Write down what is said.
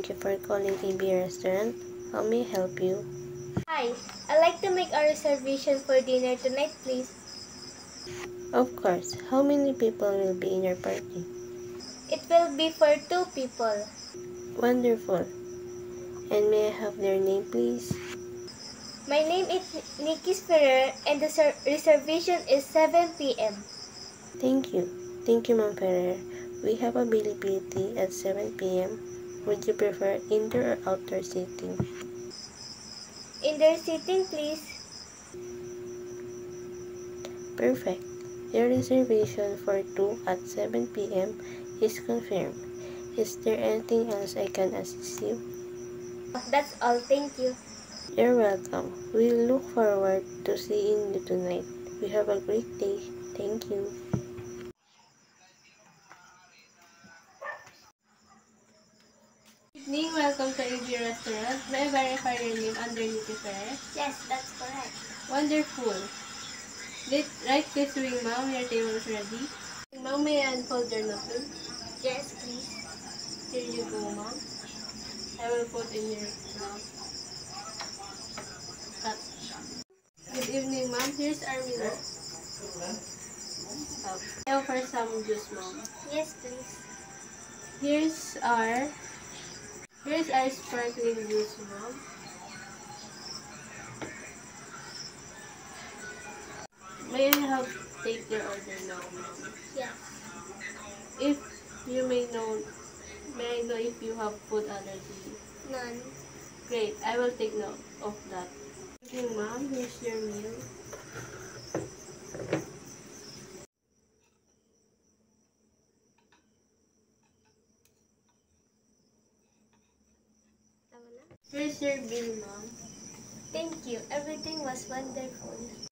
Thank you for calling AB Restaurant. How may I help you? Hi, I'd like to make a reservation for dinner tonight, please. Of course. How many people will be in your party? It will be for 2 people. Wonderful. And may I have their name, please? My name is Nikki Ferrer and the reservation is 7 p.m. Thank you. Thank you, Ma'am Ferrer. We have availability at 7 p.m. Would you prefer indoor or outdoor seating? Indoor seating, please. Perfect. Your reservation for 2 at 7 p.m. is confirmed. Is there anything else I can assist you? That's all, thank you. You're welcome. We look forward to seeing you tonight. We have a great day. Thank you. Good evening, welcome to AB Restaurant. May I verify your name under Nikki Ferrer? Yes, that's correct. Wonderful. Right this ring, ma'am. Your table is ready. Ma'am, may I unfold your napkin? Yes, please. Here you go, ma'am. I will put in your mouth. Cut. Good evening, ma'am. Here's our menu. I offer some juice, ma'am. Yes, please. Here's our sparkling juice, ma'am. May I have take your order now, ma'am? Yes. If you may I know if you have food allergy? None. Great, I will take note of that. Good evening, ma'am. Here's your meal. Tama na? Here's your bill, ma'am. Thank you. Everything was wonderful.